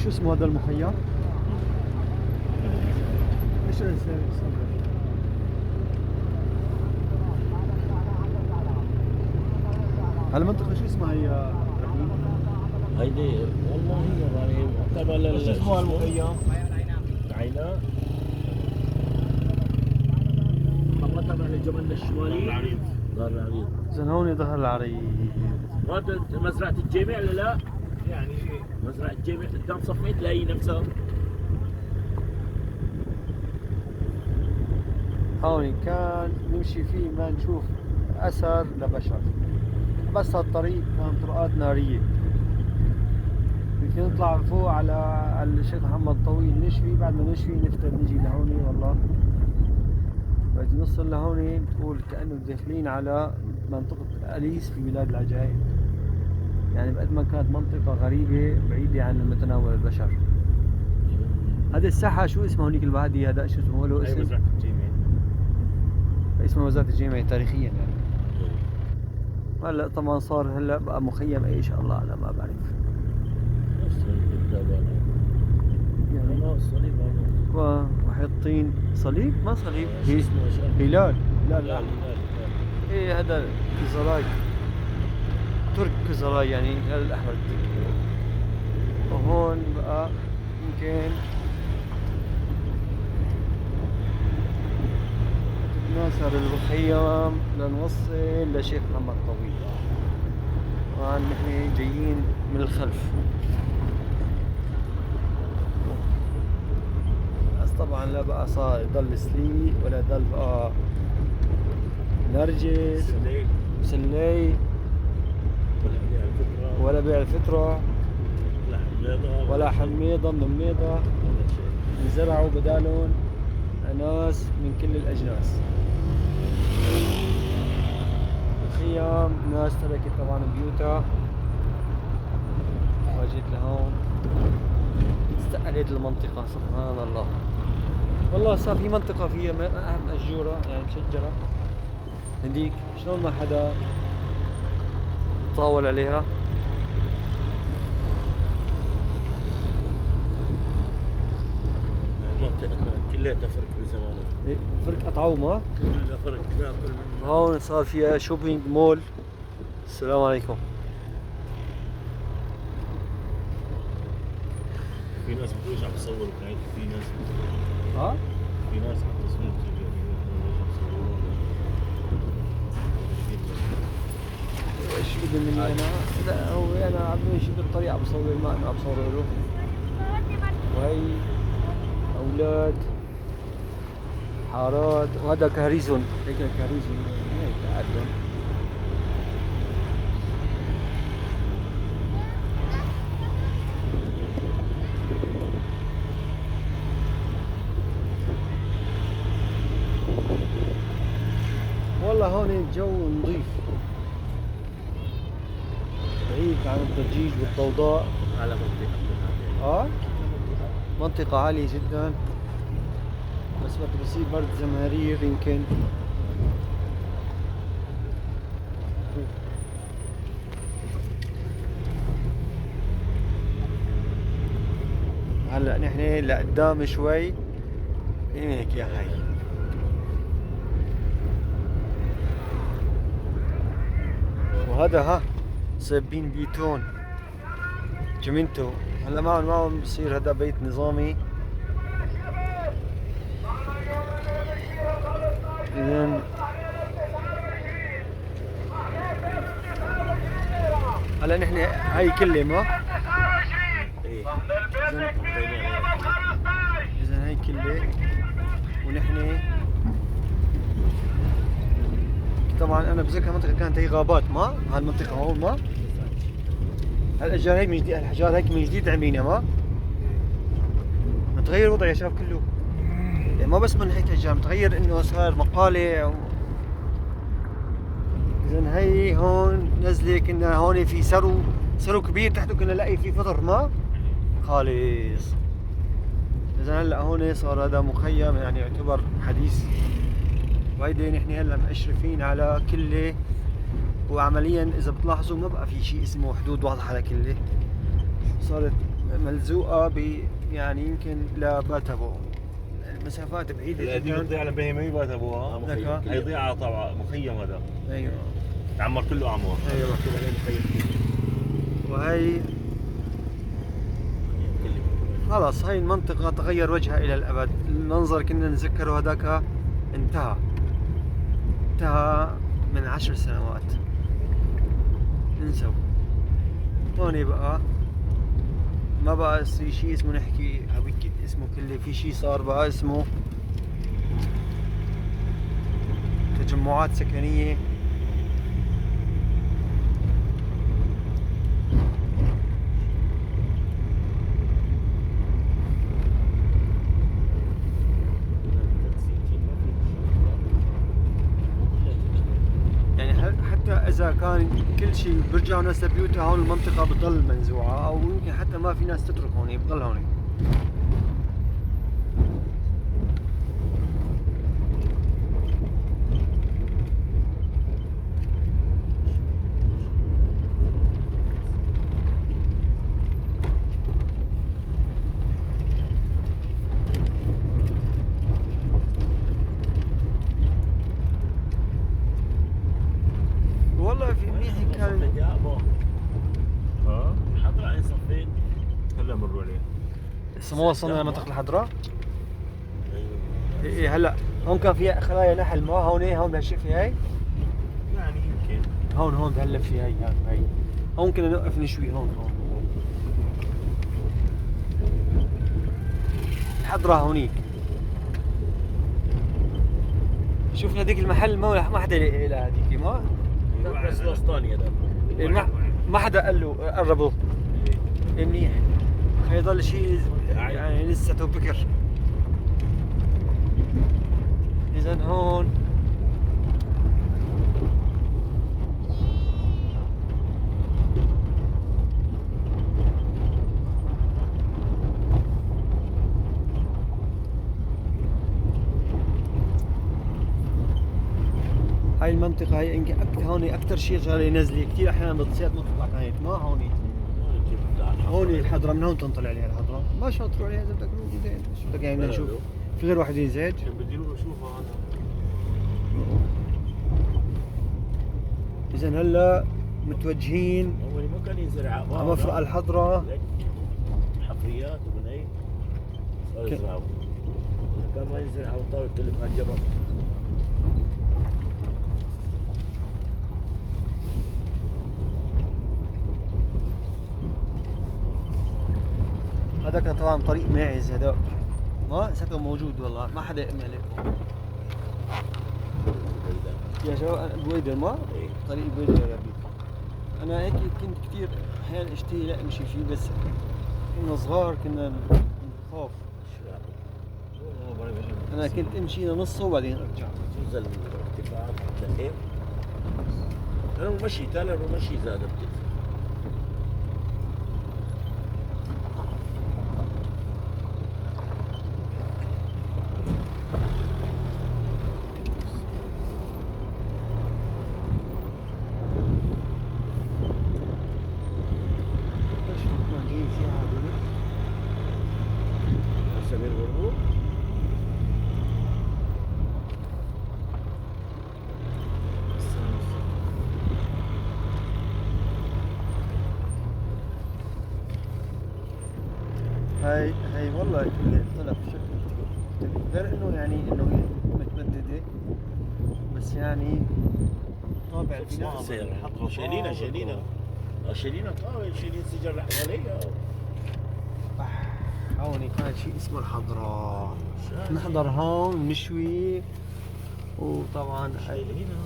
شو اسمه هذا المخيم؟ ايش هالمنطقة شو اسمها هي عبد الرحيم؟ هيدي والله هي يعني قبل شو اسمه هالمخيم؟ عينا خطوة تبع الجبل الشمالي دار العريض. زين هون ظهر العريض. هذا مزرعة الجامع ولا لا؟ يعني مزرعة الجامع قدام صفية تلاقي نفسها. هون كان نمشي فيه ما نشوف أثر لبشر، بس هالطريق كان طرقات نارية. يمكن نطلع فوق على الشيخ محمد طويل نشوي، بعد ما نشوي نفتر نجي لهون والله. وقت نوصل لهون بتقول كأنه داخلين على منطقة أليس في بلاد العجائب، يعني بقد ما كانت منطقة غريبة بعيدة عن متناول البشر. هذا الساحة شو اسمه هونيك الوادي هذا شو اسمه له اسم؟ مزرعة الجامع. اسمه وزارة الجامعة تاريخيا يعني. هلا طبعا صار هلا بقى مخيم ايش الله انا ما بعرف. يعني وحاطين صليب ما صليب هلال لا ايه هذا كزراي ترك كزراي يعني الهلال الاحمر التركي. وهون بقى يمكن ناصر المخيم لنوصل لشيخ محمد طويل. طبعا نحن جايين من الخلف، بس طبعا لا بقى صار يضل سليق ولا ضل بقى نرجس سلي ولا بيع الفطرة ولا حميضة من الميضة. زرعوا بدالهم ناس من كل الأجناس. الخيام ناس تركت طبعا بيوتها واجت لهون استقلت المنطقة. سبحان الله والله صار في منطقة فيها مأجورة يعني مشجرة هديك شلون ما حدا طاول عليها. كلها فرق بزمانه. فرق قطعوه ما؟ كلها فرق. هون صار فيها شوبينج مول. السلام عليكم. في ناس بتوجع بتصور بتاعت في ناس ها؟ في ناس عم تصوير ايش بده مني انا؟ لا هو انا عم بمشي بالطريق عم بصور ما انا عم بصور له. وهي اولاد حارات وهذا كهريزون هيك كهريزون هيك قاعدين. والله هون الجو نظيف بعيد عن الضجيج والضوضاء. على منطقة منطقة عالية جدا، بس وقت بصير برد زمهرير يمكن هلا نحن لقدام شوي هيك يا هاي. وهذا ها صايبين بيتون جمنتو. هلا معهم بصير هذا بيت نظامي. اذن هلا نحن هاي كلها ما اذا هاي كلها ونحن طبعا انا بذكر المنطقه كانت هي غابات ما هالمنطقه هون ما هالاشجار هيك من جديد الحجار هيك من جديد عاملينها ما متغير الوضع يا شباب كله يعني ما بس من هيك اشجار متغير انه صار مقالع اذا هي هون نزله كنا هون في سرو كبير تحته كنا نلاقي فيه فطر ما خالص. اذا هلا هون صار هذا مخيم يعني يعتبر حديث. وهيدي نحن هلا مشرفين على كله. وعمليا اذا بتلاحظوا ما بقى في شيء اسمه حدود واضحه لكله. صارت ملزوقة يعني يمكن لباتابو، المسافات بعيدة هذيك جدا. تضيع على بهيمة بات ابوها، لك حيضيع طبعا مخيم هذا، ايوه تعمر كله اعمار. ايوه مكتوب عليه مخيم. وهي خلاص هاي المنطقة تغير وجهها إلى الأبد. المنظر كنا نتذكره هذاك انتهى من 10 سنوات، انسوا. هون بقى ما بقى شيء اسمه نحكي اسمه كله، في شيء صار بقى اسمه تجمعات سكنية. يعني حتى إذا كان كل شيء بيرجعوا ناس لبيوتها، هون المنطقة بتضل منزوعة، أو يمكن حتى ما في ناس تترك هون، بتضل هون. والله في منيح كان. ها حضر عين صفين. هلا مروا عليه. لسه ما وصلنا لمنطقة الحضراء. إيه هلا هون كان فيها خلايا نحل، ما هون بهالشفة هاي، يعني يمكن هون بهاللفة هاي هون كنا نوقف نشوي هون. الحضرة هونيك. شوفنا هذيك المحل ما حدا لها هذيك، ما بس الوسطاني هذا. ما حدا قال له قربوا. منيح، حيضل شيء يعني لسه بكر. إذا هون هاي المنطقة هي يمكن هون أكثر شيء شغلة نزلة، كثير أحيانا بتصير تطلع هيك، ما هون الحضرة، من هون تنطلع عليها الحضرة، ما شو تروح عليها إذا بدك زين، شو بدك يعني نشوف في غير واحد زيد. بدي اروح اشوفها انا. إذا هلا متوجهين اول ما كان ينزرع على مفرق الحضرة. حفريات ومن هي صار يزرعوا. كان ما ينزرع على طاولة تلف الجبل. هذا كان طبعا طريق ماعز، هذاك ما سكن موجود والله، ما حدا يأمله يا شباب. البويدر ما طريق البويدر يا ربي. انا هيك كنت كثير احيانا اشتهي لا امشي فيه، بس كنا صغار كنا نخاف. انا كنت امشي نصه وبعدين ارجع. تنزل ارتفاعات دقيق. انا مشي تالر ومشي زاد بتنزل. سمير بربور. هاي والله طلع بشكل كثير، غير انه يعني انه هي متمدده، بس يعني طابع البناء. شايلينها طاول، شايلين سجل حواليها. هون كان شيء اسمه الحضراء، نحضر هون نشوي، وطبعا شايلينها.